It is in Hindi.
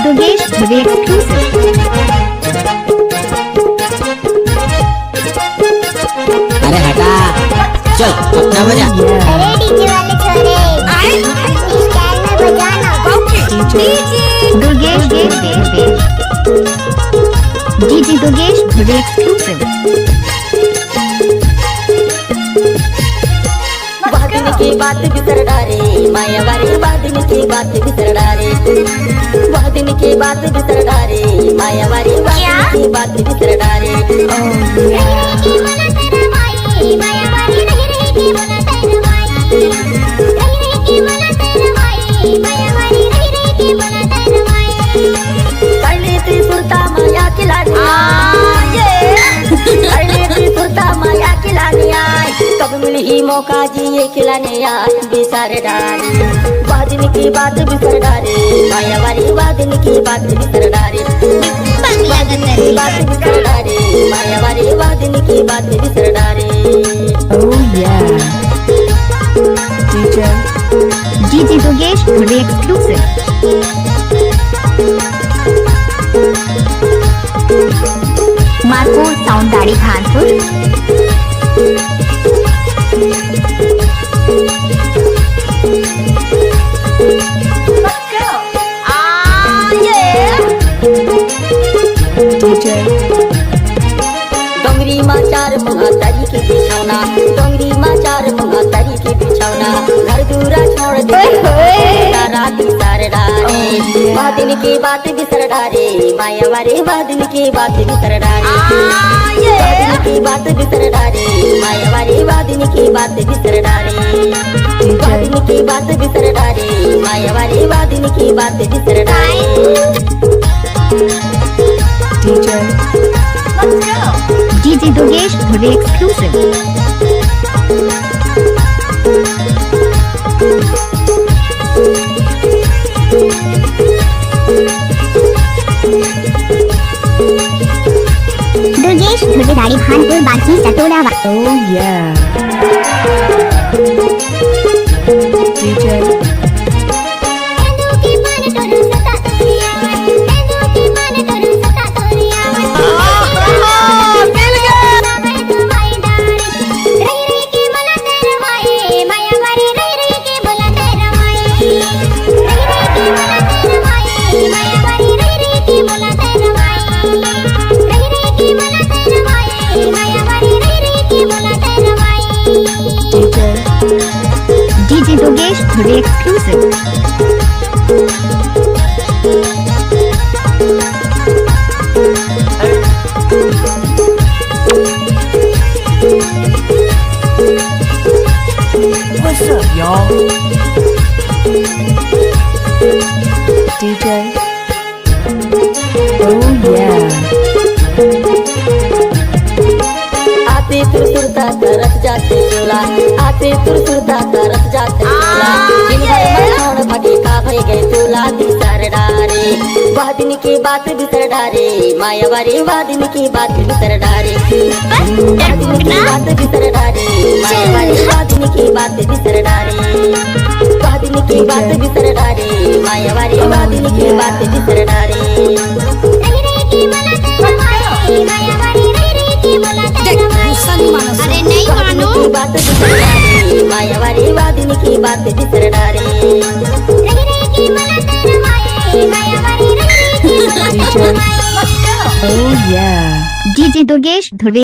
दुर्गेश धुवे एक्सक्लूसिव। अरे हटा, चल अपना बजा। अरे डीजे वाले छोरे, स्टाइल में बजाना। Durgesh DJ Durgesh Dhuve exclusive. वादिन की बात बिसर डारे माया वारी, वादिन की बात बिसर डारे, वादिन की बात बिसर डारे माया वारी, वादिन की बात बिसर डारे। करली ती सुरता माया खिलानी करली ती सुरता माया खिलानी आए, कब मिली ही मौका जी ये खिलाने आए बिसर डारे। वादिन की बात बिसर डारे माया वारी, वादिन की बात बिसर डारे, वादिन की बात बिसर डारे माया वारी, वादिन की बात बिसर डारे। DJ Durgesh Dhuve exclusive. Marco sound गाड़ी खानपुर। डोंगरी माँ चार मुहा तरी की बिछौना, डोंगरी माँ चार मुहा तरी की बिछौना, घर दूरा छोड़ दे रात बिसर डारे। वादिन की बात बिसर डारे माया वारी, वादिन की बात बिसर डारे, वादिन की बात बिसर डारे माया वारी, वादिन की बात बिसर डारे, वादिन की बात बिसर डारे माया वारी, वादिन की बात बिसर डारे। DJ Durgesh Dhuve exclusive. दुर्गेश धुवे गाड़ी खानपुर बाकी सटोरा। DJ Durgesh Dhuve exclusive. What's up, y'all? DJ. Oh yeah. आते तुरतुरता तरस जाते चोला, आते तुरतुरता तरस जाते चोला, दिन भर छोड़ भगे का भर गए चोला बिसर डारे। वादिन की बात बिसर डारे माया वारी, वादिन की बात बिसर डारे, वादिन की बात बिसर डारे माया वारी, वादिन की बात बिसर डारे, वादिन की बात बिसर डारे माया वारी, वादिन की बात बिसर डारे। अरे नहीं मानो बात बिसर डारे माया वारी, वादिन की बात बिसर डारे। Oh yeah. डीजे दुर्गेश धुवे